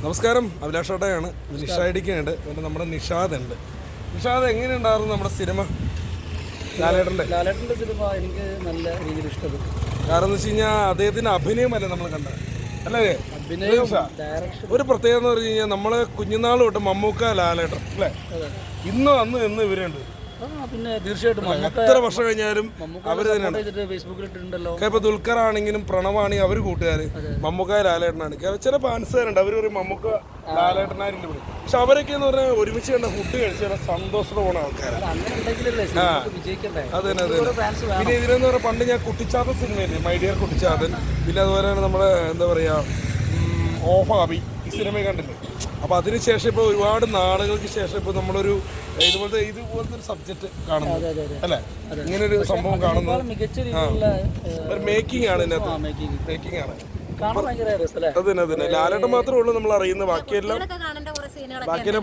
നമസ്കാരം, അഭിലാഷേട്ടയാണ്. നിഷായിടിക്കുന്നുണ്ട്, പിന്നെ നമ്മുടെ നിഷാദ് ഉണ്ട്. നിഷാദ് എങ്ങനെയുണ്ടായിരുന്നു നമ്മുടെ സിനിമ? ലാലേട്ടൻ്റെ സിനിമ എനിക്ക് നല്ല രീതിയിൽ ഇഷ്ടപ്പെട്ടു. കാരണം എന്ന് വെച്ച് കഴിഞ്ഞാൽ അദ്ദേഹത്തിൻ്റെ അഭിനയമല്ലേ നമ്മൾ കണ്ടത്, അല്ലേ? ഒരു പ്രത്യേകത എന്ന് പറഞ്ഞു കഴിഞ്ഞാൽ നമ്മള് കുഞ്ഞുനാൾ തൊട്ട് മമ്മൂക്ക, ലാലേട്ടൻ അല്ലേ, ഇന്നും അന്ന് എന്ന് ഇവരുണ്ട്. പിന്നെ തീർച്ചയായിട്ടും എത്ര വർഷം കഴിഞ്ഞാലും അവര് തന്നെയാണ്. ഇപ്പൊ ദുൽഖർ ആണെങ്കിലും പ്രണവാണെങ്കിൽ അവര് കൂട്ടുകാര്, മമ്മൂക്ക ലാലേട്ടനാണ്. ചില ഫാൻസുകാരുണ്ട്, അവര് പറയും മമ്മൂക്ക ലാലേട്ടനായിരുന്നു. പക്ഷെ അവരൊക്കെ എന്ന് പറഞ്ഞാൽ ഒരുമിച്ച് കണ്ട ഫുഡ് കഴിച്ചാൽ സന്തോഷത്തോടെ പോണ ആൾക്കാരാണ്. അത് തന്നെ. പിന്നെ ഇതിനെന്ന് പറഞ്ഞാൽ പണ്ട് ഞാൻ കുട്ടിച്ചാത്തൻ സിനിമയില്ലേ, മൈ ഡിയർ കുട്ടിച്ചാത്തൻ, പിന്നെ അതുപോലെ തന്നെ നമ്മുടെ എന്താ പറയാ ഓഫാബി, ഈ സിനിമ കണ്ടില്ലേ? അപ്പോൾ അതിനുശേഷം ഇപ്പോൾ ഒരുപാട് നാളുകൾക്ക് ശേഷം ഇപ്പോൾ നമ്മളൊരു ഇതുപോലത്തെ ഒരു സബ്ജക്റ്റ് കാണുന്നത് അല്ലേ, ഇങ്ങനൊരു സംഭവം കാണുന്നത് ഒരു മേക്കിംഗ് ആണ്. ഇതിനകത്ത് മേക്കിംഗ് ആണ്. അതന്നെ ലാലേട്ടൻ മാത്രമേ ഉള്ളൂ നമ്മൾ അറിയുന്നത്. ബാക്കിയെല്ലാം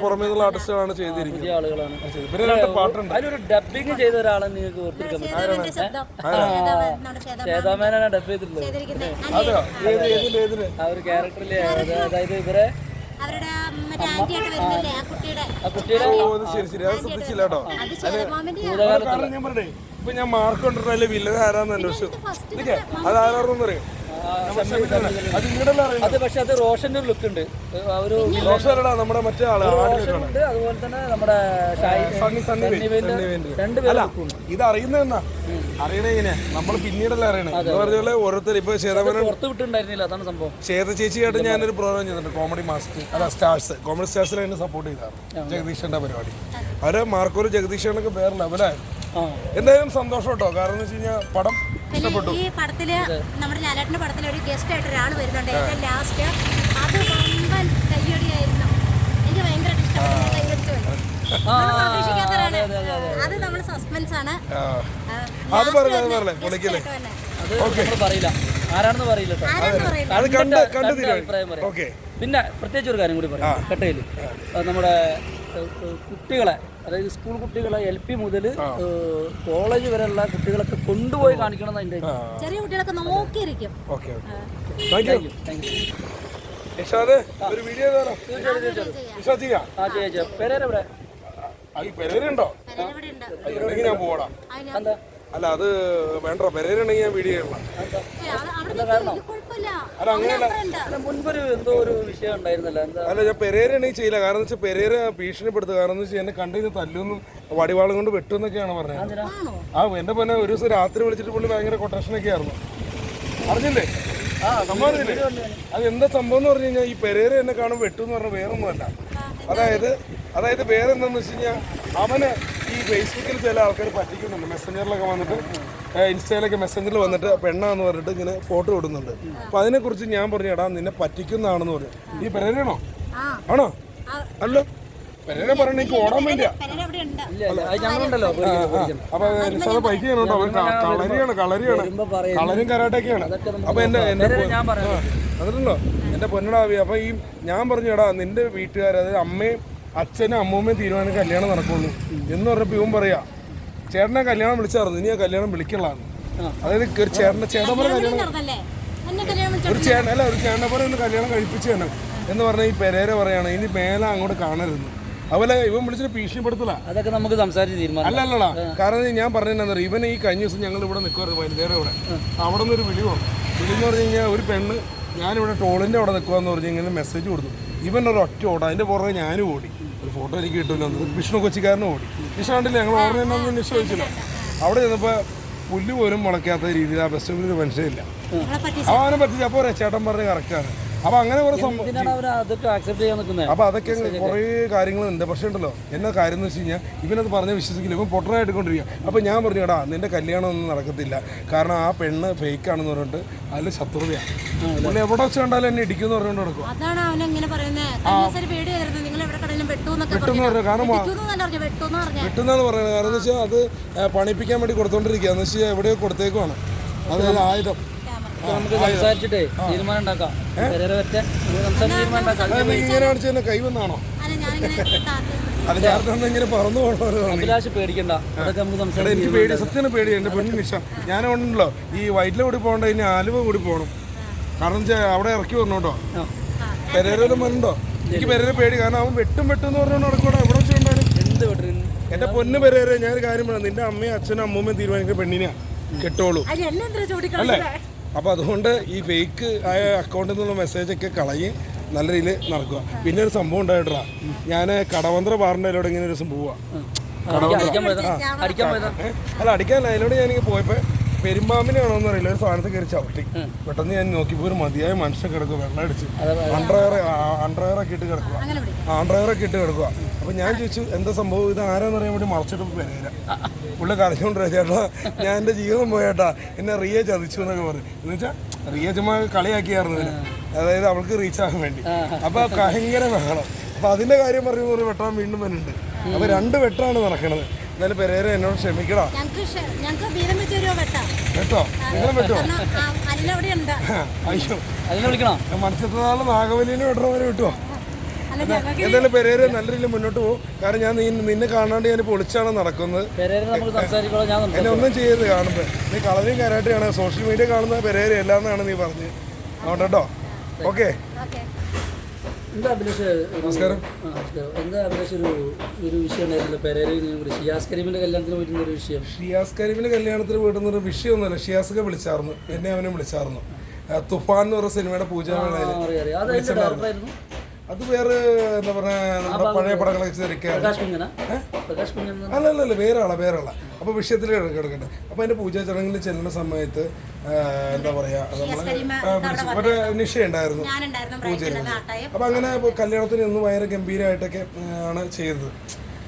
പുറമേ നിന്നുള്ള ആർട്ടിസ്റ്റുകളാണ് ചെയ്തിരിക്കുന്നത്. പിന്നെ രണ്ട് പാട്ടുണ്ട്. അതിലൊരു ഡബിങ് ചെയ്ത ഒരാളെ നിങ്ങൾക്ക് ചേതാമേനാണ് ഡബ് ചെയ്തിട്ടുള്ളത്. ആ ഒരു ക്യാരക്ടറിലെ, അതായത് ഇവരെ ഇപ്പൊ ഞാൻ മാർക്ക് കൊണ്ടിട്ടല്ലേ വില്ലൻ ആരാന്ന് അന്വേഷിച്ചു. അത് ആരാണെന്ന് പറയും. അത് പക്ഷെ അത് റോഷന്റെ ഒരു ലുക്ക് ഉണ്ട്. നമ്മുടെ മറ്റേ ആള് അതുപോലെ തന്നെ നമ്മുടെ ഇത് അറിയുന്ന അറിയണ എങ്ങനെയാ, നമ്മൾ പിന്നീടല്ലേ അറിയണേ. പറഞ്ഞ ഓരോരുത്തർ ഇപ്പൊ പുറത്ത് വിട്ടുണ്ടായിരുന്നില്ല, അതാണ് സംഭവം. ശ്വേത ചേച്ചിയായിട്ട് ഞാനൊരു പ്രോഗ്രാം ചെയ്തിട്ടുണ്ട്, കോമഡി മാസ്റ്റർ, അല്ല സ്റ്റാർസ്, കോമഡി സ്റ്റാർസിൽ എന്നെ സപ്പോർട്ട് ചെയ്താണ് ജഗദീഷന്റെ പരിപാടി. അവര് മാർക്കോര് ജഗദീഷനൊക്കെ വേറെ ലെവലായിരുന്നു. എന്തായാലും സന്തോഷം കേട്ടോ. കാരണം എന്ന് വെച്ച് കഴിഞ്ഞാൽ പടം ഇഷ്ടപ്പെട്ടു. ഈ പടത്തില് നമ്മുടെ ലാലേട്ടന്റെ പടത്തിൽ ഒരു ഗസ്റ്റ് ആയിട്ട് ഒരാൾ വരുന്നുണ്ട്. ഏറ്റവും ലാസ്റ്റ് അത് വമ്പൻ കയ്യടിയായിരുന്നു. എനിക്ക് ഭയങ്കരമായിട്ട് ഇഷ്ടപ്പെട്ടു. അത് നമ്മുടെ സസ്പെൻസ് ആണ്. അത് പറയില്ല, ആരാണെന്ന് പറയില്ല. പിന്നെ പ്രത്യേകിച്ച് ഒരു കാര്യം കൂടി പറയാം. കട്ടയിൽ നമ്മുടെ കുട്ടികളെ, അതായത് സ്കൂൾ കുട്ടികളെ, LP മുതൽ കോളേജ് വരെയുള്ള കുട്ടികളൊക്കെ കൊണ്ടുപോയി കാണിക്കണം. അതിന്റെ ചെറിയ കുട്ടികളൊക്കെ നോക്കിയിരിക്കും. അല്ല അത് വേണ്ട, പെരേരുണ്ടെങ്കിൽ ഞാൻ വീഡിയോ ചെയ്യണം. മുൻപൊരു എന്തോ ഒരു വിഷയം ഉണ്ടായിരുന്നല്ലോ. അല്ല ഞാൻ പെരേരാണെങ്കിൽ ചെയ്യില്ല. കാരണം എന്ന് വെച്ചാൽ പെരേര ഭീഷണിപ്പെടുത്തുക. കാരണം എന്ന് വെച്ചാൽ എന്നെ കണ്ടു തല്ലൊന്നും വടിവാളും കൊണ്ട് വെട്ടുമെന്നൊക്കെയാണ് പറഞ്ഞത്. എന്റെ പൊന്നെ ഒരു ദിവസം രാത്രി വിളിച്ചിട്ട് പുള്ളി ഭയങ്കര കൊട്ടേഷനൊക്കെ ആയിരുന്നു, അറിഞ്ഞില്ലേ? സമ്മതില്ലേ? അത് എന്താ സംഭവം എന്ന് പറഞ്ഞു കഴിഞ്ഞാൽ ഈ പെരേര എന്നെ കാണും വെട്ടുമെന്ന് പറഞ്ഞാൽ വേറൊന്നുമല്ല. അതായത് വേറെ എന്താണെന്ന് വെച്ച് കഴിഞ്ഞാൽ അവന് ഈ ഫേസ്ബുക്കിൽ ചില ആൾക്കാർ പറ്റിക്കുന്നുണ്ട്. മെസ്സഞ്ചറിലൊക്കെ വന്നിട്ട്, ഇൻസ്റ്റയിലൊക്കെ മെസ്സഞ്ചറിൽ വന്നിട്ട് പെണ്ണാന്ന് പറഞ്ഞിട്ട് ഇങ്ങനെ ഫോട്ടോ ഇടുന്നുണ്ട്. അപ്പൊ അതിനെക്കുറിച്ച് ഞാൻ പറഞ്ഞു, എടാ നിന്നെ പറ്റിക്കുന്നതാണെന്ന് പറഞ്ഞു. ഈ പെരേരാണോ? ആണോ? അല്ലോ, പെരേര പറയണ എനിക്ക് ഓടാൻ വേണ്ടിയാ. അപ്പൊ നിഷാദ് പൈസ ചെയ്യണോട്ടോ. കളരിയും കരാട്ടൊക്കെയാണ്. അപ്പൊ അതിലുണ്ടോ എന്റെ പൊന്നടാവി. അപ്പൊ ഈ ഞാൻ പറഞ്ഞു, എടാ നിന്റെ വീട്ടുകാർ, അതായത് അമ്മയും അച്ഛനും അമ്മൂമ്മയും തീരുമാനം കല്യാണം നടക്കുള്ളൂ എന്ന് പറഞ്ഞപ്പോ ഇവൻ പറയാ, ചേട്ടനെ കല്യാണം വിളിച്ചായിരുന്നു, ഇനി ആ കല്യാണം വിളിക്കലാണ്. അതായത് ഒരു ചേട്ടനെ പോലെ ഒന്ന് കല്യാണം കഴിപ്പിച്ചു തന്നെ എന്ന് പറഞ്ഞാൽ ഈ പെരേര പറയാണ് ഇനി മേലെ അങ്ങോട്ട് കാണരുത്. അതുപോലെ ഇവൻ വിളിച്ചിട്ട് ഭീഷണിപ്പെടുത്തില്ല. അതൊക്കെ നമുക്ക് സംസാരിച്ച് തീരുമാനം. അല്ലല്ലടാ, കാരണം ഞാൻ പറഞ്ഞിട്ടുണ്ടെന്ന് അറിയാം. ഇവൻ ഈ കഴിഞ്ഞ ദിവസം ഞങ്ങൾ ഇവിടെ നിൽക്കുമായിരുന്നു, വൈകുന്നേരം ഇവിടെ. അവിടെ നിന്നൊരു വിളി പറഞ്ഞു കഴിഞ്ഞാൽ ഒരു പെണ്ണ് ഞാനിവിടെ ടോളിൻ്റെ അവിടെ നിൽക്കുവാന്ന് പറഞ്ഞ് ഇങ്ങനെ മെസ്സേജ് കൊടുത്തു. ഇവൻ ഒരു ഒറ്റ ഓടാ, അതിൻ്റെ പുറകെ ഞാനും ഓടി. ഒരു ഫോട്ടോ എനിക്ക് കിട്ടില്ല, വിഷ്ണു കൊച്ചിക്കാരനും ഓടി. നിഷ കണ്ടില്ല, ഞങ്ങൾ ഓർമ്മ നിഷ ചോദിച്ചില്ല. അവിടെ ചെന്നപ്പോൾ പുല്ല് പോലും മുളയ്ക്കാത്ത രീതിയിൽ ആ ബസ് സ്റ്റോപ്പിൽ ഒരു മനുഷ്യരില്ല. അവനെ പറ്റിച്ച്. അപ്പോൾ ചേട്ടൻ പറഞ്ഞ് കറക്റ്റാണ്. അപ്പൊ അങ്ങനെ കുറെ അപ്പൊ അതൊക്കെ കുറെ കാര്യങ്ങളുണ്ട്. പക്ഷെ ഉണ്ടല്ലോ എന്നാ കാര്യം എന്ന് വെച്ച് കഴിഞ്ഞാൽ ഇവനത് പറഞ്ഞ് വിശ്വസിക്കില്ല, ഇവൻ പൊട്ടനായിട്ട്ക്കൊണ്ടിരിക്കുക. അപ്പൊ ഞാൻ പറഞ്ഞു, എടാ നിന്റെ കല്യാണം ഒന്നും നടക്കത്തില്ല, കാരണം ആ പെണ്ണ് ഫേക്ക് ആണെന്ന് പറഞ്ഞിട്ട് അതിൽ ശത്രുതയാണ്. പുള്ളി എവിടെ വെച്ച് കണ്ടാലും എന്നെ ഇടിക്കുമെന്ന് പറഞ്ഞുകൊണ്ട് നടക്കും. വെട്ടെന്ന് പറഞ്ഞു. കാരണം വെട്ടുന്നാണ് പറയുന്നത്. കാരണം എന്ന് വെച്ചാൽ അത് പണിപ്പിക്കാൻ വേണ്ടി കൊടുത്തോണ്ടിരിക്കുക. എന്ന് വെച്ചാൽ എവിടെയോ കൊടുത്തേക്കുവാണ്. അതായത് ആയുധം. നമുക്ക് സംസാരിച്ചിട്ടേ തീരുമാനം ഉണ്ടാക്കാം. കൈ വന്നാണോ? ഇങ്ങനെ പറന്നു പോകണോ? പേടിക്കണ്ട, എനിക്ക് പേടി, സത്യം പേടി. എന്റെ പെണ്ണിന് നിഷ ഞാനുണ്ടല്ലോ ഈ വൈറ്റില കൂടി പോകണ്ട, ഇനി ആലുവ കൂടി പോകണം. കാരണം അവിടെ ഇറക്കി വരണോട്ടോ. പെരേരയുടെ മനുണ്ടോ? എനിക്ക് പെരേര പേടി, കാരണം അവൻ വെട്ടും എന്ന് പറഞ്ഞുകൊണ്ട് നടക്കൂടാ. എവിടെ വെച്ചുകൊണ്ടാണ് എന്ത് വെട്ടു എന്റെ പൊന്ന് പെരേര, ഞാനൊരു കാര്യം പറയാം, നിന്റെ അമ്മയും അച്ഛനും അമ്മൂമ്മയും തീരുമാനിക്കുന്ന പെണ്ണിനെ കെട്ടോളൂ അല്ലേ? അപ്പൊ അതുകൊണ്ട് ഈ ഫേക്ക് ആയ അക്കൗണ്ടിൽ നിന്നുള്ള മെസ്സേജൊക്കെ കളയും, നല്ല രീതിയിൽ നടക്കുക. പിന്നെ ഒരു സംഭവം ഉണ്ടായിട്ടാ, ഞാൻ കടവന്ത്ര ബാറിൻ്റെ അതിലൂടെ ഇങ്ങനെ ഒരു ദിവസം പോവാ. അല്ല അടിക്കാനല്ല, അതിലൂടെ ഞാനിങ്ങനെ പോയപ്പോ പെരുമ്പാമ്പിനാണോന്ന് അറിയില്ല, ഒരു സാധനത്തിൽ കയറി ചവിട്ടി. പെട്ടെന്ന് ഞാൻ നോക്കിയപ്പോൾ ഒരു മതിയായ മനുഷ്യൻ കിടക്കുക, വെള്ളം അടിച്ച് അണ്ടർവെയറൊക്കെ ഇട്ട് കിടക്കുക, അണ്ടർവെയറൊക്കെ ഇട്ട് കിടക്കുക. അപ്പൊ ഞാൻ ചോദിച്ചു എന്താ സംഭവം, ഇത് ആരാന്ന് അറിയാൻ വേണ്ടി മറച്ചിട്ട് പെരേര. പുള്ളി കരഞ്ഞോണ്ടിരാ, ചേട്ടാ ഞാൻ എൻ്റെ ജീവിതം പോയേട്ടാ, എന്നെ റിയ ചതിച്ചു എന്നൊക്കെ പറഞ്ഞു. എന്ന് വെച്ചാൽ റിയ ചുമ്മാ കളിയാക്കിയായിരുന്നു ഇതിന്, അതായത് അവൾക്ക് റീച്ച് ആകാൻ വേണ്ടി. അപ്പൊ ഭയങ്കര ബഹളം. അപ്പൊ അതിന്റെ കാര്യം പറഞ്ഞു വെട്ടാൻ വീണ്ടും വരുന്നുണ്ട്. അപ്പൊ 2 വെട്ടാണ് നടക്കണത്. എന്നാലും പെരേര എന്നോട് ക്ഷമിക്കടാ കേട്ടോ, നിങ്ങളെ വെട്ടോ. അയ്യോ മത്സ്യത്തൊഴിലാളി നാഗവല്ലിനെ വെട്ടണവരെ വിട്ടുവോ? എന്തായാലും പെരേര നല്ല രീതിയിൽ മുന്നോട്ട് പോകും. കാരണം ഞാൻ നിന്നെ കാണാണ്ട് ഞാൻ പൊളിച്ചാണ് നടക്കുന്നത്. എന്നെ ഒന്നും ചെയ്യരുത് കാണുമ്പോൾ. നീ കളരിയും കരാട്ടയാണ് സോഷ്യൽ മീഡിയ കാണുന്ന പെരേര എല്ലാന്നാണ് നീ പറഞ്ഞത്. അതുകൊണ്ട് കേട്ടോ, ഓക്കെ. നമസ്കാരം. എന്താ അഭിലാഷ് ഒരു വിഷയം ഉണ്ടായിരുന്നല്ലോ, പെരേരയിൽ ഷിയാസ് കരീമിന്റെ കല്യാണത്തിന് പോയിട്ടുള്ള ഒരു വിഷയം. ഷിയാസ് കരീമിന്റെ കല്യാണത്തിന് പോയിട്ടുന്നൊരു വിഷയമൊന്നുമല്ല. ഷിയാസൊക്കെ വിളിച്ചായിരുന്നു, എന്നെ അവനും വിളിച്ചായിരുന്നു. തുഫാൻ എന്ന് പറഞ്ഞ സിനിമയുടെ പൂജ. അത് വേറെ എന്താ പറയാ, നമ്മുടെ പഴയ പടങ്ങളൊക്കെ തിരക്കാറ്. അല്ലല്ല, വേറെ ആളാ. അപ്പൊ വിഷയത്തിൽ കിടക്കട്ടെ. അപ്പൊ അതിന്റെ പൂജാ ചടങ്ങിൽ ചെല്ലുന്ന സമയത്ത് എന്താ പറയാ, നമ്മള് ഒരു നിഷ ഉണ്ടായിരുന്നു പൂജയിൽ. അപ്പൊ അങ്ങനെ കല്യാണത്തിന് ഒന്ന് ഭയങ്കര ഗംഭീരമായിട്ടൊക്കെ ആണ് ചെയ്തത്.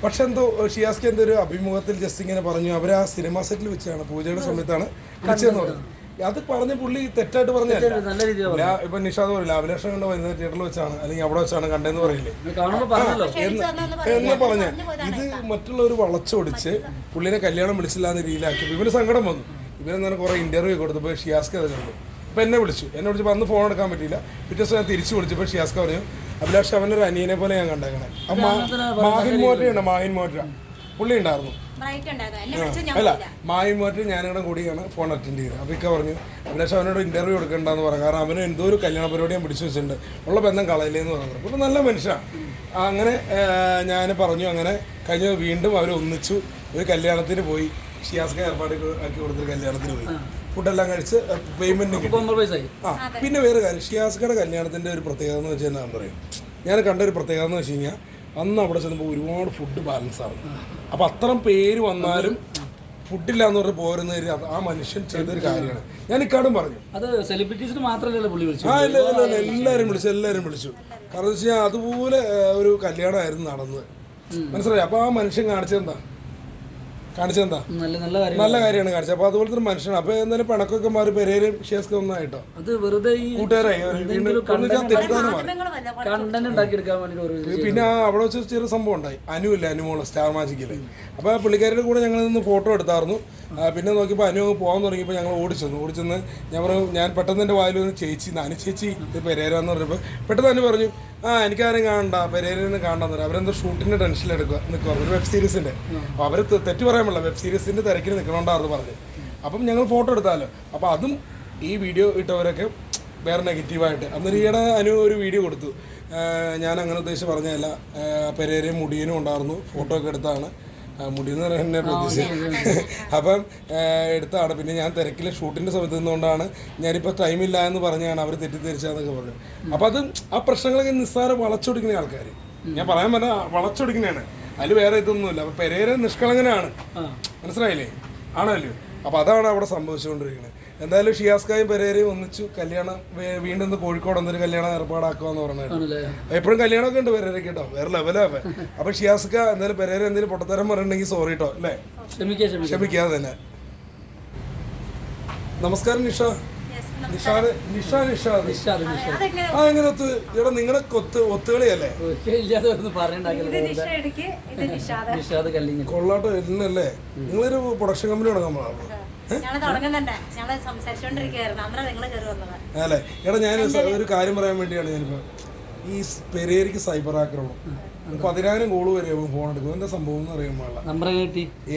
പക്ഷെ എന്തോ ഷിയാസ്ക്ക് എന്തോ ഒരു അഭിമുഖത്തിൽ ജസ്റ്റ് ഇങ്ങനെ പറഞ്ഞു, അവർ ആ സിനിമാ സെറ്റിൽ വെച്ചാണ് പൂജയുടെ സമയത്താണ് വിളിച്ചതെന്ന് പറഞ്ഞു. അത് പറഞ്ഞ പുള്ളി തെറ്റായിട്ട് പറഞ്ഞല്ല. ഇപ്പൊ നിഷാദ് പറയില്ല, അഭിലാഷം കണ്ട വരുന്ന തിയേറ്ററിൽ വെച്ചാണ് അല്ലെങ്കിൽ അവിടെ വെച്ചാണ് കണ്ടതെന്ന് പറയില്ലേ എന്ന് പറഞ്ഞ ഇത് മറ്റുള്ളവർ വളച്ചൊടിച്ച് പുള്ളിനെ കല്യാണം വിളിച്ചില്ല എന്ന രീതിയിലാക്കി. ഇവന് സങ്കടം വന്നു. ഇവനെന്നാണ് കുറെ ഇന്റർവ്യൂ കൊടുത്തപ്പോൾ ഷിയാസ്ക്ക് അത് കണ്ടു. അപ്പൊ എന്നെ വിളിച്ചപ്പോൾ അന്ന് ഫോൺ എടുക്കാൻ പറ്റിയില്ല. പിറ്റേ ദിവസം ഞാൻ തിരിച്ചു വിളിച്ചപ്പോൾ ഷിയാസ്ക്ക് പറഞ്ഞു, അഭിലാഷ് അവനൊരു അനിയനെ പോലെ ഞാൻ കണ്ടേക്കണേ. മാഹിൻ മോറ്റ പുള്ളി ഉണ്ടായിരുന്നു. അല്ല മാഹിൻ മോറ്റ ഞാനിവിടെ കൂടിയാണ് ഫോൺ അറ്റൻഡ് ചെയ്തത്. അപ്പോൾ ഇക്ക പറഞ്ഞു, അഭിലാഷ് അവനോട് ഇന്റർവ്യൂ എടുക്കണ്ടെന്ന് പറഞ്ഞു, കാരണം അവന് എന്തോ ഒരു കല്യാണ പരിപാടി ഞാൻ പിടിച്ചു വെച്ചിട്ടുണ്ട്, ഉള്ള ബന്ധം കളയില്ലേന്ന് പറഞ്ഞു. അപ്പോൾ നല്ല മനുഷ്യനാണ്. അങ്ങനെ ഞാൻ പറഞ്ഞു. അങ്ങനെ കഴിഞ്ഞ വീണ്ടും അവർ ഒന്നിച്ചു ഒരു കല്യാണത്തിന് പോയി. ഷിയാസ്ക്ക് ഏർപ്പാട് ആക്കി കൊടുത്തൊരു കല്യാണത്തിന് പോയി. ഫുഡെല്ലാം കഴിച്ച് പേയ്മെന്റും കിട്ടി. പിന്നെ വേറെ കാര്യം, ഷിയാസ്ക്കയുടെ കല്യാണത്തിന്റെ ഒരു പ്രത്യേകത എന്ന് വെച്ചാൽ എന്താ പറയും, ഞാൻ കണ്ടൊരു പ്രത്യേകത എന്ന് വെച്ച് കഴിഞ്ഞാൽ അന്ന് അവിടെ ചെന്നപ്പോൾ ഒരുപാട് ഫുഡ് ബാലൻസ് ആണ്. അപ്പൊ അത്രയും പേര് വന്നാലും ഫുഡില്ല എന്ന് പറഞ്ഞ് പോരുന്ന ആ മനുഷ്യൻ ചെയ്തൊരു കാര്യമാണ്. ഞാൻ ഇക്കാടും പറഞ്ഞു, അത് സെലിബ്രിറ്റീസിന് മാത്രമല്ല പുള്ളി വിളിച്ചു. എല്ലാവരും വിളിച്ചു. കാരണം വെച്ച് കഴിഞ്ഞാൽ അതുപോലെ ഒരു കല്യാണമായിരുന്നു നടന്നത്, മനസ്സിലായി. അപ്പൊ ആ മനുഷ്യൻ കാണിച്ചെന്താ നല്ല കാര്യമാണ് കാണിച്ചത്. അപ്പൊ അതുപോലത്തെ ഒരു മനുഷ്യനാണ്. അപ്പൊ എന്തായാലും പിണക്കൊക്കെ മാറി പെരേരയും ഷിയാസ്ക്ക് ഒന്നായിട്ടോ, അത് വെറുതെ കൂട്ടുകാരായി. പിന്നെ അവിടെ വെച്ച് ചെറിയ സംഭവം ഉണ്ടായി. അനുമോള് സ്റ്റാർ മാജിക്കില്. അപ്പൊ പുള്ളിക്കാരുടെ കൂടെ ഞങ്ങൾ നിന്ന് ഫോട്ടോ എടുത്തായിരുന്നു. പിന്നെ നോക്കിയപ്പോൾ അനു പോകാൻ തുടങ്ങിയപ്പോൾ ഞങ്ങൾ ഓടിച്ചെന്ന് ഞാൻ പെട്ടെന്ന് എൻ്റെ വായിൽ വന്ന് ചേച്ചി ഇത് പെരേരാന്ന് പറഞ്ഞപ്പോൾ പെട്ടെന്ന് അനു പറഞ്ഞു, എനിക്കാരും കാണണ്ട, പെരേരൊന്നും കാണണ്ടെന്ന് പറയാം. അവരെന്തോ ഷൂട്ടിൻ്റെ ടെൻഷനിലെടുക്കുക നിൽക്കുക, ഒരു വെബ് സീരീസിൻ്റെ. അപ്പോൾ അവർ തെറ്റ് പറയാൻ പറ്റില്ല, വെബ് സീരീസിൻ്റെ തിരക്കിൽ നിൽക്കണോണ്ടായിരുന്നു പറഞ്ഞത്. അപ്പം ഞങ്ങൾ ഫോട്ടോ എടുത്താലോ. അപ്പോൾ അതും ഈ വീഡിയോ ഇട്ടവരൊക്കെ വേറെ നെഗറ്റീവായിട്ട്. അന്നേരം ഈയിടെ അനു ഒരു വീഡിയോ കൊടുത്തു, ഞാൻ അങ്ങനെ ഉദ്ദേശിച്ച് പറഞ്ഞതല്ല, പെരേരയും മുടിയനും ഉണ്ടായിരുന്നു, ഫോട്ടോ ഒക്കെ എടുത്താണ്. മുടിയെന്ന് പറയാൻ എന്നെ പ്രതീക്ഷിച്ചത്. അപ്പം എടുത്താണ്. പിന്നെ ഞാൻ തിരക്കിലെ ഷൂട്ടിൻ്റെ സമയത്ത് നിന്നുകൊണ്ടാണ്, ഞാനിപ്പോൾ ടൈമില്ല എന്ന് പറഞ്ഞാണ് അവർ തെറ്റിദ്ധരിച്ചതെന്നൊക്കെ പറഞ്ഞു. അപ്പം അത് ആ പ്രശ്നങ്ങളൊക്കെ നിസ്സാരം വളച്ചൊടിക്കുന്ന ആൾക്കാർ, ഞാൻ പറയാൻ പറഞ്ഞ വളച്ചൊടിക്കുന്നതാണ്. അതിൽ വേറെ ഇതൊന്നുമില്ല. അപ്പം പെരേര നിഷ്കളങ്കനാണ്, മനസ്സിലായില്ലേ? ആണല്ലോ. അപ്പം അതാണ് അവിടെ സംഭവിച്ചുകൊണ്ടിരിക്കുന്നത്. എന്തായാലും ഷിയാസ്ക്കായും പെരേരയും ഒന്നിച്ചു കല്യാണം വീണ്ടും കോഴിക്കോട് എന്നൊരു കല്യാണം ഏർപ്പാടാക്കുമെന്ന് പറഞ്ഞിട്ട്. എപ്പോഴും കല്യാണമൊക്കെ ഉണ്ട് പെരേര കേട്ടോ, വേറെ ലെവലാവേ. അപ്പൊ ഷിയാസ്ക്ക എന്തായാലും പെരേര എന്തെങ്കിലും പൊട്ടത്തരം പറഞ്ഞിട്ടുണ്ടെങ്കിൽ സോറി കേട്ടോ, അല്ലേ? ക്ഷമിക്കാതെ തന്നെ. നമസ്കാരം നിഷാദ്. അങ്ങനെ ഇവിടെ നിങ്ങളെ ഒത്തുകളിയല്ലേ? കൊള്ളാട്ടോ എന്നല്ലേ? നിങ്ങളൊരു പ്രൊഡക്ഷൻ കമ്പനി തുടങ്ങാൻ അല്ലേ? എടാ ഞാൻ ഒരു കാര്യം പറയാൻ വേണ്ടിയാണ് ഞാനിപ്പോ ഈ പെരേരയ്ക്ക് സൈബർ ആക്രമണം 10,000 കോള് വരെ ഫോൺ എടുക്കും. എന്താ സംഭവം എന്ന് അറിയാൻ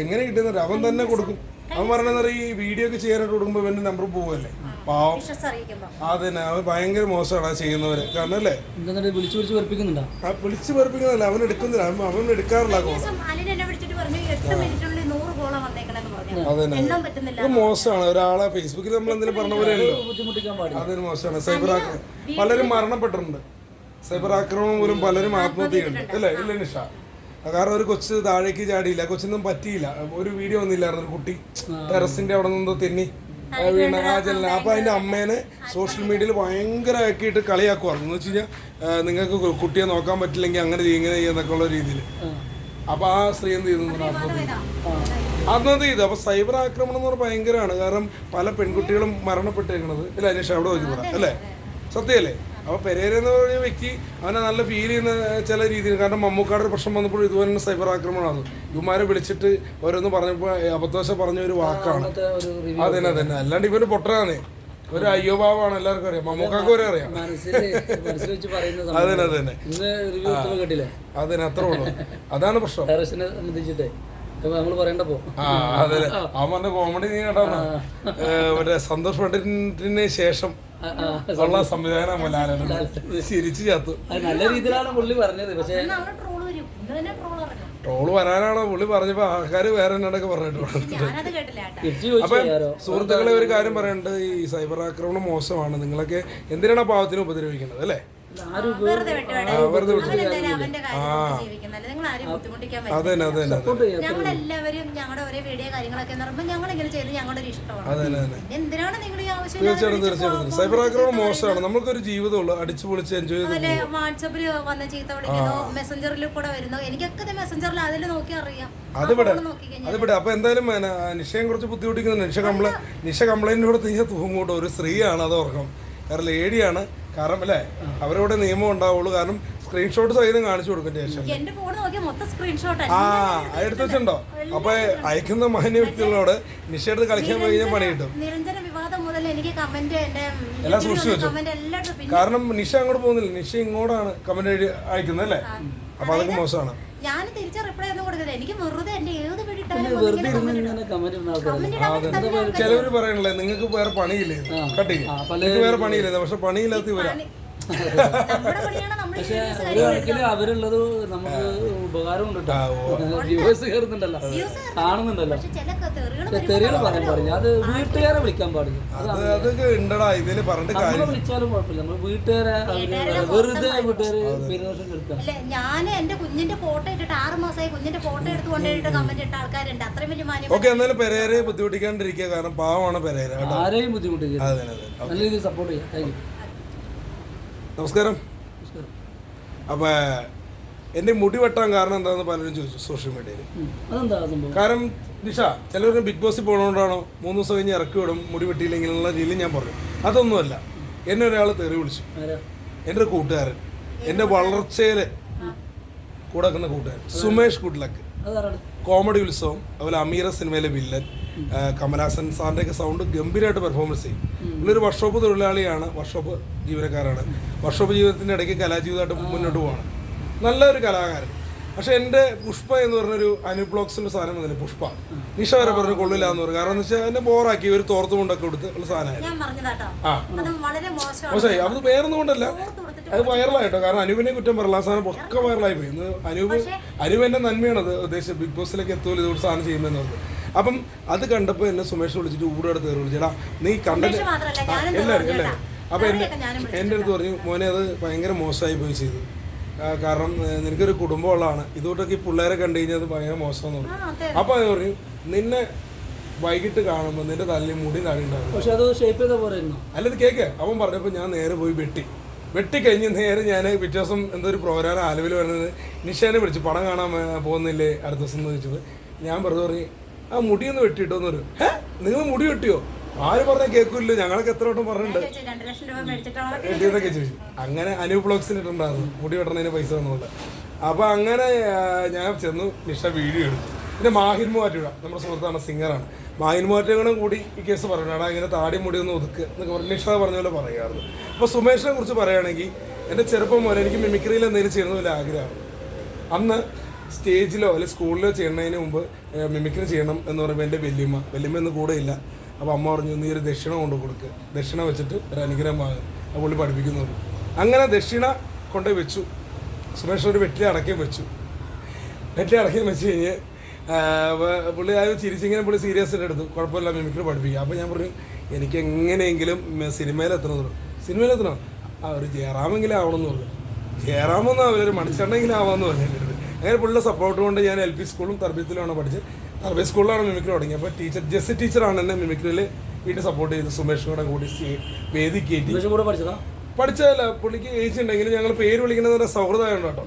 എങ്ങനെ കിട്ടുന്ന അവൻ തന്നെ കൊടുക്കും. അവൻ പറഞ്ഞ ഈ വീഡിയോ ഒക്കെ ചെയ്യാനായിട്ട് കൊടുക്കുമ്പോൾ ഇവന്റെ നമ്പർ പോവല്ലേ, പാവം വിശ്വസ് അറിയിക്കുമ്പോൾ അതന്നെ അവൻ ഭയങ്കര മോശമാണ് ആ ചെയ്യുന്നവര്. കാരണം അല്ലേ എന്താ വിളിച്ചു വെറുപ്പിക്കുന്നുണ്ടോ? ആ വിളിച്ച് വെറുപ്പിക്കുന്നില്ല, അവൻ എടുക്കുന്നില്ല, അവൻ എടുക്കാറില്ല കോൾ. അലിൻ എന്നെ വിളിച്ചിട്ട് പറഞ്ഞു 8 മിനിറ്റിനുള്ളിൽ 100 കോളം വന്നേക്കണെന്ന് പറഞ്ഞു. അതന്നെ എണ്ണാൻ പറ്റുന്നില്ല. ഇത് മോശമാണ്. ഒരാളെ ഫേസ്ബുക്കിൽ നമ്മൾ എന്തെങ്കിലും പറഞ്ഞ പോലെ ഉണ്ടോ, ബുദ്ധിമുട്ടിക്കാൻ പാടില്ല. അതൊരു മോശമാണ്. സൈബർ ആക്രമണം പലരും മരണപ്പെട്ടിട്ടുണ്ട്. സൈബർ ആക്രമണം പോലും പലരും ആത്മഹത്യയുണ്ട് അല്ലേ? ഇല്ല നിഷ, കാരണം ഒരു കൊച്ച് താഴേക്ക് ചാടിയില്ല, കൊച്ചൊന്നും പറ്റിയില്ല. ഒരു വീഡിയോ ഒന്നുമില്ലായിരുന്നു, ഒരു കുട്ടി ടെറസിന്റെ അവിടെ നിന്നോ തെന്നി വീണ ആ ജനല. അപ്പൊ അതിന്റെ അമ്മേനെ സോഷ്യൽ മീഡിയയിൽ ഭയങ്കരമാക്കിയിട്ട് കളിയാക്കുവായിരുന്നു. എന്ന് വെച്ച് കഴിഞ്ഞാൽ നിങ്ങൾക്ക് കുട്ടിയെ നോക്കാൻ പറ്റില്ലെങ്കിൽ അങ്ങനെ ചെയ്യും ഇങ്ങനെ ചെയ്യുന്നൊക്കെ ഉള്ള രീതിയിൽ. അപ്പൊ ആ സ്ത്രീ എന്ത് ചെയ്തു? ആത്മഹത്യ ചെയ്തു. അപ്പൊ സൈബർ ആക്രമണം എന്ന് പറഞ്ഞാൽ ഭയങ്കരമാണ്. കാരണം പല പെൺകുട്ടികളും മരണപ്പെട്ടേക്കണത് ഇല്ല അന്വേഷണം അവിടെ നോക്കി അല്ലേ? സത്യമല്ലേ? അപ്പോൾ പെരേര എന്ന് പറഞ്ഞ വ്യക്തി അവനെ നല്ല ഫീൽ ചെയ്യുന്ന ചില രീതിയിൽ. കാരണം മമ്മൂക്കാട് ഒരു പ്രശ്നം വന്നപ്പോൾ ഇതുപോലെ തന്നെ സൈബർ ആക്രമണമാണ്. ഇവന്മാരെ വിളിച്ചിട്ട് ഓരോന്ന് പറഞ്ഞപ്പോൾ അബദ്ധവശ പറഞ്ഞ ഒരു വാക്കാണ്. അതന്നെ അതന്നെ, അല്ലാണ്ട് ഇവന് പൊട്ടനാണ്, ഒരു അയ്യോഭാവാണ്, എല്ലാവർക്കും അറിയാം, മമ്മൂക്കാർക്ക് വരെ അറിയാം. അതന്നെ അതന്നെ അതന്നെ, അത്ര ഉള്ളു. അതാണ് പ്രശ്നം. അതെ, അവൻ പറഞ്ഞ കോമഡി നീ കേട്ടോ, മറ്റേ സന്തോഷ് പണ്ഡിറ്റിന് ശേഷം ഉള്ള സംവിധാനം ചിരിച്ചു ചാത്തു. നല്ല രീതിയിലാണ് പുള്ളി പറഞ്ഞത്. പക്ഷേ ട്രോള് വരാനാണോ പുള്ളി പറഞ്ഞപ്പോ ആൾക്കാര് വേറെ എന്നോടൊക്കെ പറഞ്ഞിട്ടുണ്ട്. അപ്പൊ സുഹൃത്തുക്കളെ ഒരു കാര്യം പറയേണ്ടത്, ഈ സൈബർ ആക്രമണം മോശമാണ്. നിങ്ങളൊക്കെ എന്തിനാണ് പാവത്തിന് ഉപദ്രവിക്കുന്നത് അല്ലേ? അതന്നെ അതന്നെ ഞങ്ങളെല്ലാവരും ഞങ്ങളുടെ ഒരേ വീഡിയോ കാര്യങ്ങളൊക്കെ ഞങ്ങൾ ഇങ്ങനെ ചെയ്ത് ഞങ്ങളുടെ ഒരു ഇഷ്ടമാണ്. എന്തിനാണ് നിങ്ങൾ ഈ ആവശ്യം? തീർച്ചയായിട്ടും തീർച്ചയായിട്ടും സൈബർ ആക്രമണം മോശമാണ്. നമുക്കൊരു ജീവിതമുള്ളൂ, അടിച്ചു പൊളിച്ച് എൻജോയ് ചെയ്ത്. വാട്സപ്പിൽ വന്ന് ചീത്ത വിളിക്കുന്നു, മെസ്സഞ്ചറിൽ കൂടെ വരുന്നു. എനിക്കൊക്കെ മെസ്സഞ്ചറിൽ അതിൽ നോക്കി അറിയാം. അതിവിടെ അപ്പൊ എന്തായാലും നിഷയെ കുറിച്ച് ബുദ്ധിമുട്ടിക്കുന്നു. നിഷ കംപ്ലൈന്റ് കൂടെ തീരെ തൂങ്ങൂട്ടോ. ഒരു സ്ത്രീയാണ്, അത് ഓർക്കണം. കാരണം ലേഡിയാണ്. കാരണം അല്ലേ, അവരവിടെ നിയമം ഉണ്ടാവുള്ളൂ. കാരണം സ്ക്രീൻഷോട്ട് സഹിതം കാണിച്ചു കൊടുക്കും ശേഷം. ആ എടുത്തു വെച്ചിട്ടുണ്ടോ? അപ്പൊ അയക്കുന്ന മാന്യ വ്യക്തികളോട് നിഷയെടുത്ത് കളിക്കാൻ പോയി കഴിഞ്ഞാൽ പണി കിട്ടും. എല്ലാം സൂക്ഷിച്ചു വെച്ചു. കാരണം നിഷ അങ്ങോട്ട് പോകുന്നില്ല, നിഷ ഇങ്ങോട്ടാണ് കമന്റ് അയക്കുന്നത് അല്ലേ? അപ്പൊ അതൊക്കെ മോശമാണ്. ഞാൻ തിരിച്ച് റിപ്ലൈ ഒന്നും കൊടുക്കില്ല. എനിക്ക് വെറുതെ എന്റെ ഏത് ചിലവര് പറയണല്ലേ നിങ്ങൾക്ക് വേറെ പണിയില്ലേ, കട്ടിങ് വേറെ പണിയില്ലേ, പക്ഷെ പണിയില്ലാത്ത ഇവരാ. പക്ഷെ ഒരു കണക്കില് അവരുള്ളത് നമുക്ക് ഉപകാരം കയറുന്നുണ്ടല്ലോ, കാണുന്നുണ്ടല്ലോ. തെറികൾ പറയാൻ പാടില്ല, അത് വീട്ടുകാരെ വിളിക്കാൻ പാടില്ല. അതൊക്കെ ഉണ്ടടാ ഇതില് പറഞ്ഞിട്ട് കാര്യം. വിളിച്ചാലും കുഴപ്പമില്ല, നമ്മൾ വീട്ടുകാരെ വെറുതെ വീട്ടുകാര് പെരുദോഷം കേൾക്കാം. ഞാൻ എന്റെ കുഞ്ഞിന്റെ ഫോട്ടോ ഇട്ടിട്ട് 6 മാസമായി കുഞ്ഞിന്റെ ഫോട്ടോ എടുത്ത് കൊണ്ടിട്ട് കമന്റ് ഇട്ട ആൾക്കാരുണ്ട്. അത്രയും വലിയ മാന്യം. ഓക്കെ, എന്നാലും പെരേരെ ബുദ്ധിമുട്ടിക്കാണ്ടിരിക്കുക, കാരണം പാവമാണ് പെരേര. ആരെയും ബുദ്ധിമുട്ടിക്കുക, നല്ല രീതിയിൽ സപ്പോർട്ട് ചെയ്യാം. Thank you. നമസ്കാരം. അപ്പോൾ എൻ്റെ മുടി വെട്ടാൻ കാരണം എന്താണെന്ന് പലരും ചോദിച്ചു സോഷ്യൽ മീഡിയയിൽ. കാരണം നിഷ ചിലവരും ബിഗ് ബോസിൽ പോകണോണ്ടാണോ 3 ദിവസം കഴിഞ്ഞ് ഇറക്കി വിടും മുടി വെട്ടിയില്ലെങ്കിലുള്ള രീതിയിൽ ഞാൻ പറഞ്ഞു. അതൊന്നുമല്ല. എന്നെ ഒരാൾ തെറി വിളിച്ചു. എൻ്റെ ഒരു കൂട്ടുകാരൻ, എൻ്റെ വളർച്ചയിൽ കൂടെ നിൽക്കുന്ന കൂട്ടുകാരൻ സുമേഷ് കുട്ലക്ക്, കോമഡി ഉത്സവം, അതുപോലെ അമീറ സിനിമയിലെ വില്ലൻ, കമലഹാസൻ സാറിൻ്റെ ഒക്കെ സൗണ്ട് ഗംഭീരമായിട്ട് പെർഫോമൻസ് ചെയ്യും. പുള്ളിയൊരു വർക്ക്ഷോപ്പ് തൊഴിലാളിയാണ്, വർക്ക്ഷോപ്പ് ജീവനക്കാരാണ്. വർക്ക്ഷോപ്പ് ജീവിതത്തിൻ്റെ ഇടയ്ക്ക് കലാജീവിതമായിട്ട് മുന്നോട്ട് പോവാണ്. നല്ലൊരു കലാകാരൻ. പക്ഷെ എൻ്റെ പുഷ്പ എന്ന് പറഞ്ഞൊരു അനുബ്ലോക്സിൻ്റെ സാധനം വന്നില്ല, പുഷ്പ. നിഷ വരെ പറഞ്ഞു കൊള്ളില്ല എന്ന് പറഞ്ഞു. കാരണം എന്ന് വെച്ചാൽ എന്നെ ബോറാക്കി ഒരു തോർത്ത് കൊണ്ടൊക്കെ കൊടുത്ത് ഉള്ള സാധനമായിരുന്നു. മോശമായി. അത് വേറൊന്നും കൊണ്ടല്ല, അത് വൈറലായിട്ടോ. കാരണം അനൂപിനെ കുറ്റം പറയില്ല, ആ സാധനം ഒക്കെ വൈറലായി പോയി. അനൂപ് എൻ്റെ നന്മയാണത് ഉദ്ദേശിച്ചത്, ബിഗ് ബോസിലേക്ക് എത്തുമല്ലോ ഇതുകൊണ്ട് സാധനം ചെയ്യുന്നതെന്ന് പറഞ്ഞു. അപ്പം അത് കണ്ടപ്പോൾ എന്നെ സുമേഷ് വിളിച്ചിട്ട് ഊടോടെ കയറി വിളിച്ചേടാ നീ കണ്ടന്റ് എല്ലാവരും. അപ്പം എൻ്റെ അടുത്ത് പറഞ്ഞു, മോനെ അത് ഭയങ്കര മോശമായി പോയി ചെയ്തു. കാരണം നിനക്കൊരു കുടുംബമുള്ളതാണ്, ഇതുകൊണ്ടൊക്കെ ഈ പിള്ളേരെ കണ്ടു കഴിഞ്ഞാൽ അത് ഭയങ്കര മോശമെന്ന് പറഞ്ഞു. അപ്പോൾ അത് പറഞ്ഞു, നിന്നെ വൈകിട്ട് കാണുമ്പോൾ നിന്റെ തലയിൽ മുടി താടിണ്ടാകും. പക്ഷെ അത് ഷേപ്പ് ചെയ്ത പോലെ അല്ലത് കേക്ക്. അവൻ പറഞ്ഞപ്പോൾ ഞാൻ നേരെ പോയി വെട്ടിക്കഴിഞ്ഞ് നേരെ ഞാൻ പിറ്റേ ദിവസം എന്തോ ഒരു പ്രോഗ്രാം ആലുവയിൽ വരുന്നത് നിഷേനെ വിളിച്ചു, പടം കാണാൻ പോകുന്നില്ലേ അടുത്ത ദിവസം എന്ന് ചോദിച്ചത്. ഞാൻ വെറുതെ പറഞ്ഞു, ആ മുടിയൊന്ന് വെട്ടിയിട്ടോന്ന് പറയും. നിങ്ങൾ മുടി വെട്ടിയോ? ആര് പറഞ്ഞാൽ കേൾക്കില്ലോ, ഞങ്ങളൊക്കെ എത്ര വട്ടം പറഞ്ഞിട്ടുണ്ട് വെട്ടിയതൊക്കെ ചോദിച്ചു. അങ്ങനെ അനൂപ് ബ്ലോഗ്സിന് ഇട്ടുണ്ടായിരുന്നു മുടി വെട്ടണതിന് പൈസ തന്നുകൊണ്ട്. അപ്പോൾ അങ്ങനെ ഞാൻ ചെന്നു, നിഷ വീഡിയോ എടുത്തു. പിന്നെ മാഹിൻ മൂവാറ്റുപുഴ നമ്മുടെ സുഹൃത്താണ്, സിംഗറാണ്. മാഹിൻ മൂവാറ്റുപുഴ കൂടി ഈ കേസ് പറഞ്ഞാടാ ഇങ്ങനെ താടി മുടി ഒന്ന് ഒതുക്കുക എന്നൊക്കെ പറഞ്ഞ് നിഷ പറഞ്ഞ പോലെ പറയാറുണ്ട്. അപ്പോൾ സുമേഷിനെ കുറിച്ച് പറയുകയാണെങ്കിൽ എൻ്റെ ചെറുപ്പം പോലെ എനിക്ക് മിമിക്രിയിൽ എന്തെങ്കിലും ചെയ്യണമെന്ന് വലിയ ആഗ്രഹമാണ്. അന്ന് സ്റ്റേജിലോ അല്ലെങ്കിൽ സ്കൂളിലോ ചെയ്യുന്നതിന് മുമ്പ് മിമിക്രി ചെയ്യണം എന്ന് പറയുമ്പോൾ എൻ്റെ വല്യമ്മ ഇന്ന് കൂടെ ഇല്ല, അപ്പോൾ അമ്മ പറഞ്ഞു നീ ഒരു ദക്ഷിണ കൊണ്ട് കൊടുക്കുക, ദക്ഷിണ വെച്ചിട്ട് ഒരു അനുഗ്രഹം വാങ്ങും, ആ പുള്ളി പഠിപ്പിക്കുന്നുള്ളൂ. അങ്ങനെ ദക്ഷിണ കൊണ്ടുപോയി വെച്ചു. സുമേഷ് ഒരു വെറ്റില അടക്കം വെച്ചു. വെറ്റില അടക്കം വെച്ച് കഴിഞ്ഞ് പുള്ളി അത് ചിരിച്ചിങ്ങനെ പുള്ളി സീരിയസ് ആയിട്ട് എടുത്തു, കുഴപ്പമില്ല മിമിക്രി പഠിപ്പിക്കുക. അപ്പോൾ ഞാൻ പറഞ്ഞു എനിക്ക് എങ്ങനെയെങ്കിലും സിനിമയിലെത്തണമെന്ന്. സിനിമയിലെത്തണം, ആ ഒരു ജയറാമെങ്കിലും ആവണമെന്ന് പറഞ്ഞു. ജയറാമെന്ന് അവരൊരു മണിച്ചെണ്ണെങ്കിലും ആവാമെന്ന് പറഞ്ഞിട്ടുണ്ട്. അങ്ങനെ പുള്ളിയുടെ സപ്പോർട്ട് കൊണ്ട് ഞാൻ LP സ്കൂളും തർബീയത്തിലുമാണ് പഠിച്ചത്. തർബീയ സ്കൂളിലാണ് മിമിക്രി തുടങ്ങിയത്. അപ്പോൾ ടീച്ചർ ജെസ്സി ടീച്ചറാണ് എന്നെ മിമിക്രിയിൽ വീട്ടിൽ സപ്പോർട്ട് ചെയ്ത് സുമേഷിനോടെ കൂടി വേദി കയറ്റി. പഠിച്ചതല്ല, പുള്ളിക്ക് ഏജ് ഉണ്ടെങ്കിലും ഞങ്ങൾ പേര് വിളിക്കുന്നത് സൗഹൃദമായുണ്ട് കേട്ടോ,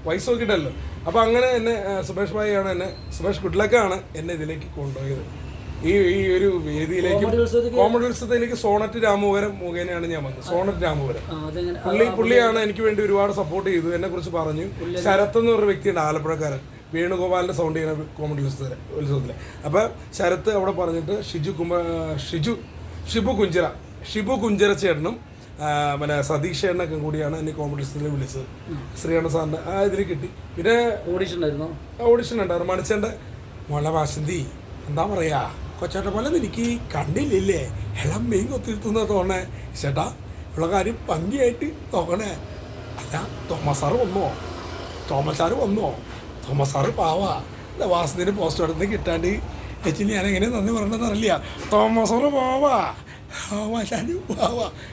വയസ്സ് നോക്കിയിട്ടല്ലോ. അപ്പോൾ അങ്ങനെ എന്നെ സുമേഷ് ഭായിയാണ് എന്നെ, സുമേഷ് ഗുഡ്ലക്കാണ് എന്നെ ഇതിലേക്ക് കൊണ്ടുപോയത്. ഈ ഒരു വേദിയിലേക്ക് കോമഡി ഉത്സവത്തിലേക്ക് സോണറ്റ് രാമപുരം മുഖേനയാണ് ഞാൻ വന്നത്. സോണറ്റ് രാമപുരം പുള്ളിയാണ് എനിക്ക് വേണ്ടി ഒരുപാട് സപ്പോർട്ട് ചെയ്തു, എന്നെ കുറിച്ച് പറഞ്ഞു. ശരത്ത് എന്ന് പറഞ്ഞ വ്യക്തിയുണ്ട്, ആലപ്പുഴക്കാരൻ, വേണുഗോപാലിൻ്റെ സൗണ്ട് ചെയ്യുന്ന കോമഡി ഉത്സവത്തിൽ. അപ്പോൾ ശരത്ത് അവിടെ പറഞ്ഞിട്ട് ഷിബു കുഞ്ചിറ ചേട്ടനും പിന്നെ സതീഷ് ചേട്ടനൊക്കെ കൂടിയാണ് എന്നെ കോമഡി ഉത്സവത്തിൽ വിളിച്ചത്. ശ്രീകണ്ഠ സാറിൻ്റെ ആ ഇതിൽ കിട്ടി. പിന്നെ ഓഡിഷൻ ഉണ്ടായിരുന്നു. മണിച്ചേൻ്റെ മോളെ വാസന്തി എന്താ പറയാ കൊച്ചേട്ട പോലെ എനിക്ക് കണ്ടില്ലേ, ഇളം മീൻ കൊത്തിരുത്തുന്ന തോന്നേ ചേട്ടാ, ഉള്ള കാര്യം ഭംഗിയായിട്ട് നോക്കണേ. അല്ല തോമസ് സാറ് വന്നോ, തോമസ് സാറ് പാവാ, വാസന്തിന് പോസ്റ്റ് അടുത്ത് കിട്ടാണ്ട് വെച്ചിട്ട് ഞാൻ എങ്ങനെ നന്ദി പറയണമെന്ന് അറിയില്ല. തോമസ് സാറ് പാവാ,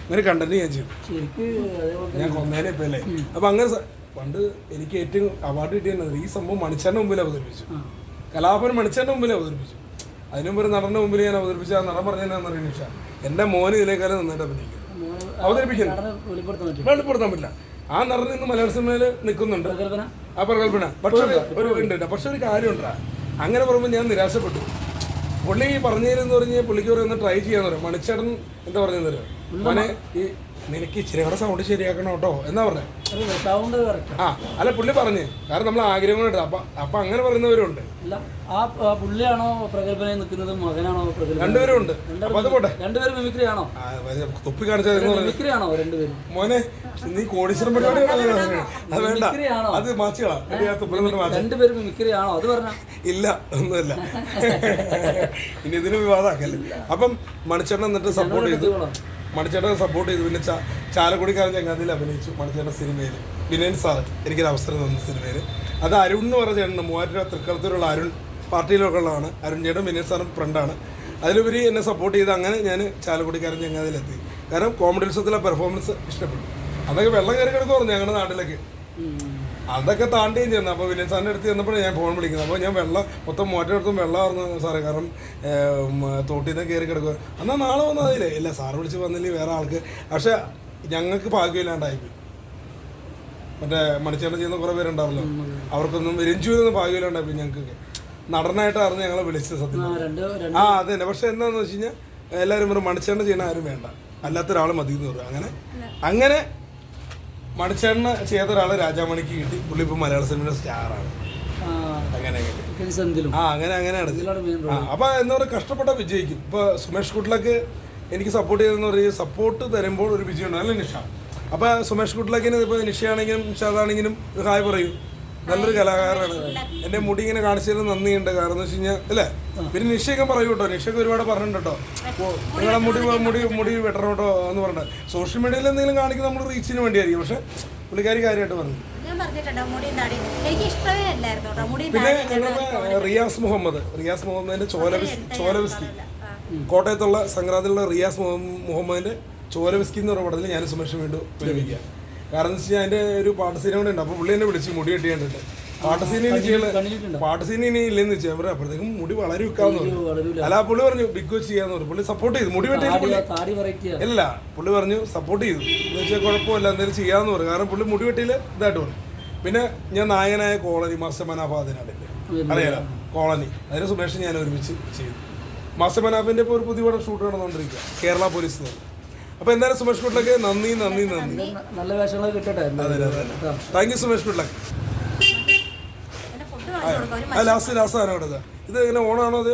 അങ്ങനെ കണ്ടന്റ് ഞാൻ ചെയ്യും. ഞാൻ കൊന്നേനെ ഇപ്പം അല്ലേ. അപ്പം അങ്ങനെ പണ്ട് എനിക്ക് ഏറ്റവും അവാർഡ് കിട്ടിയത് ഈ സംഭവം മണിച്ചേട്ടൻ്റെ മുമ്പിൽ അവതരിപ്പിച്ചു. കലാഭവൻ മണിച്ചേട്ടൻ്റെ മുമ്പിൽ അവതരിപ്പിച്ചു. അതിനുമുമ്പ് ഒരു നടൻ്റെ മുമ്പിൽ ഞാൻ അവതരിപ്പിച്ച ആ നടൻ പറഞ്ഞതെന്നു അറിയുന്ന എൻ്റെ മോന് ഇതിനേക്കാളും നന്നായിട്ട് അഭിനയിക്കും. വെളിപ്പെടുത്താൻ പറ്റില്ല. ആ നടൻ ഇന്ന് മലയാള സിനിമയിൽ നിൽക്കുന്നുണ്ട്, ആ പ്രകല്പന. പക്ഷേ പക്ഷെ ഒരു കാര്യമുണ്ടാ, അങ്ങനെ പറയുമ്പോൾ ഞാൻ നിരാശപ്പെട്ടു. പുള്ളി പറഞ്ഞതെന്ന് പറഞ്ഞാൽ പുള്ളിക്ക് പറയുന്നത് ട്രൈ ചെയ്യാന്ന് പറയും. മണിച്ചേട്ടൻ എന്താ പറഞ്ഞതെന്ന് അറിയാം, മോനെ ഈ നിനക്ക് ഇച്ചിരി കൂടെ സൗണ്ട് ശരിയാക്കണം കേട്ടോ എന്നാ പറഞ്ഞേ. ആ അല്ല പുള്ളി പറഞ്ഞ്, കാരണം നമ്മൾ ആഗ്രഹങ്ങളുണ്ട്. അപ്പൊ അങ്ങനെ പറയുന്നവരുണ്ട്. രണ്ടുപേരും ഉണ്ട്. അപ്പൊ അത് പോട്ടെ, തൊപ്പി കാണിച്ചത് മോനെ നീ കോടീശ്വരം പരിപാടി അത് വേണ്ട, അത് മാച്ചുകളാ. ഇല്ല ഒന്നുമില്ല, ഇനി ഇതിന് വിവാദമാക്കല്ലേ. അപ്പം മണിച്ചേട്ടൻ എന്നിട്ട് സപ്പോർട്ട് ചെയ്തു. പിന്നെ ചാലക്കുടിക്കാരൻ ചങ്ങാതിയിൽ അഭിനയിച്ചു മണിച്ചേട്ടൻ സിനിമയിൽ. വിനയൻ സാർ എനിക്കൊരു അവസരം തന്നു സിനിമയിൽ. അത് അരുൺ എന്ന് പറഞ്ഞ ചേട്ടൻ, മൂവാറ്റുപുഴ തൃക്കളത്തിലുള്ള അരുൺ, പാർട്ടിയിലൊക്കെ ഉള്ളതാണ്. അരുൺ ചേട്ടൻ വിനയൻ സാറും ഫ്രണ്ടാണ്. അതിലുപരി എന്നെ സപ്പോർട്ട് ചെയ്ത് അങ്ങനെ ഞാൻ ചാലക്കുടിക്കാരൻ ചങ്ങാതിയിലെത്തി. കാരണം കോമഡി ഉത്സവത്തിലെ പെർഫോമൻസ് ഇഷ്ടപ്പെട്ടു. അതൊക്കെ വെള്ളം കയറി കിടക്കുമായിരുന്നു ഞങ്ങളുടെ നാട്ടിലേക്ക്. അതൊക്കെ താണ്ടുകയും ചെയ്യുന്നത്. അപ്പോൾ വിനയൻ സാറിൻ്റെ അടുത്ത് ചെന്നപ്പോഴാണ് ഞാൻ ഫോൺ വിളിക്കുന്നത്. അപ്പോൾ ഞാൻ മൊത്തം മോറ്റടുത്തും വെള്ളമായിരുന്നു സാറേ, കാരണം തോട്ടിൽ നിന്ന് കയറി കിടക്കുക. എന്നാൽ നാളെ വന്നതില്ലേ, ഇല്ല സാറ് വിളിച്ച് വന്നില്ലേ വേറെ ആൾക്ക്. പക്ഷെ ഞങ്ങൾക്ക് ഭാഗ്യമില്ലാണ്ടായിപ്പോയി. മറ്റേ മണിച്ചേട്ടൻ ചെയ്യുന്ന കുറേ പേരുണ്ടാവല്ലോ, അവർക്കൊന്നും രഞ്ജുവിനൊന്നും ഭാഗ്യമില്ലാണ്ടായിപ്പോയി. ഞങ്ങൾക്ക് നടനായിട്ടായിരുന്നു ഞങ്ങളെ വിളിച്ചത് സത്യം. അത് തന്നെ. പക്ഷെ എന്താണെന്ന് വെച്ച് കഴിഞ്ഞാൽ എല്ലാവരും പറയും മണിച്ചേട്ടൻ ചെയ്യുന്ന ആരും വേണ്ട, അല്ലാത്തൊരാൾ മതി എന്ന് പറയും. അങ്ങനെ മണിച്ചേട്ടന് ചെയ്ത ഒരാൾ രാജാമണിക്ക് കിട്ടി. പുള്ളി ഇപ്പം മലയാള സിനിമയുടെ സ്റ്റാറാണ്. അങ്ങനെ അപ്പൊ എന്താ പറയുക, കഷ്ടപ്പെട്ട വിജയിക്കും. ഇപ്പൊ സുമേഷ് കുട്ട്ലക്ക് എനിക്ക് സപ്പോർട്ട് ചെയ്തെന്ന് പറയുന്നത്, സപ്പോർട്ട് തരുമ്പോൾ ഒരു വിജയം ഉണ്ട്. അല്ല നിഷ, അപ്പൊ സുമേഷ് കുട്ട്ലക്കിന് ഇപ്പൊ നിഷയാണെങ്കിലും നിഷാദാണെങ്കിലും ഹായ് പറയും. നല്ലൊരു കലാകാരനാണ്. എൻ്റെ മുടി ഇങ്ങനെ കാണിച്ചതിന് നന്ദിയുണ്ട്. കാരണം എന്ന് വെച്ച് കഴിഞ്ഞാൽ അല്ലേ. പിന്നെ നിഷയൊക്കെ പറയൂ കേട്ടോ, നിഷയൊക്കെ ഒരുപാട് പറഞ്ഞിട്ടുണ്ടോ നിങ്ങളെ മുടി വെട്ടണം കേട്ടോ എന്ന് പറഞ്ഞിട്ട്. സോഷ്യൽ മീഡിയയിൽ എന്തെങ്കിലും കാണിക്കുന്ന നമ്മൾ റീച്ചിന് വേണ്ടിയായിരിക്കും. പക്ഷെ പുള്ളിക്കാരി കാര്യമായിട്ട് പറഞ്ഞു. പിന്നെ ഞങ്ങളുടെ റിയാസ് മുഹമ്മദിന്റെ ചോലവിസ്കി, കോട്ടയത്തുള്ള സംക്രാന്തിലുള്ള റിയാസ് മുഹമ്മദിന്റെ ചോലവിസ്കി എന്ന് പറഞ്ഞ പടത്തിൽ ഞാൻ സുമേഷ് വീണ്ടും പ്രയോഗിക്കുക. കാരണം എന്ന് വെച്ച് കഴിഞ്ഞാൽ അതിൻ്റെ ഒരു പാട്ട് സീൻ കൂടെ ഉണ്ട്. അപ്പോൾ പുള്ളി എന്നെ വിളിച്ച് മുടി കെട്ടി കണ്ടിട്ട് പാട്ട് സീൻ ഇനി ഇല്ലെന്ന് വെച്ചാൽ ഞാൻ പറയാം. അപ്പോഴത്തേക്കും മുടി വളരെ വെക്കാമെന്ന് പറഞ്ഞു. അല്ല പുള്ളി പറഞ്ഞു ബിഗ് ബോസ് ചെയ്യാന്ന് പറഞ്ഞു. പുള്ളി സപ്പോർട്ട് ചെയ്തു. മുടി വെട്ടിയിൽ ഇല്ല, പുള്ളി പറഞ്ഞു സപ്പോർട്ട് ചെയ്തു എന്ന് വെച്ചാൽ കുഴപ്പമില്ല എന്തെങ്കിലും ചെയ്യാമെന്ന് പറഞ്ഞു. കാരണം പുള്ളി മുടി വെട്ടിയിൽ ഇതായിട്ട് പറഞ്ഞു. പിന്നെ ഞാൻ നായകനായ കോളനി മാസ്റ്റർ മനാഫാദിനാടില്ലേ, അറിയാലോ കോളനി, അതിന് സുമേഷ് ഞാൻ ഒരുമിച്ച് ചെയ്തു. മാസ്റ്റർ മനാഫിന്റെ ഇപ്പോൾ ഒരു പുതിയ പടം ഷൂട്ട് നടന്നുകൊണ്ടിരിക്കുക, കേരള പോലീസ് എന്ന്. അപ്പൊ എന്തായാലും സുമേഷ് കുട്ട്ലക്ക് നന്ദി. നല്ല വേഷങ്ങളൊക്കെ കിട്ടട്ടെ. താങ്ക് യു സുമേഷ് കുട്ട്ലക്ക്. ലാസ്റ്റ് സാധനം കൊടുക്കുക. ഇത് എങ്ങനെ ഓണാണോ? അത്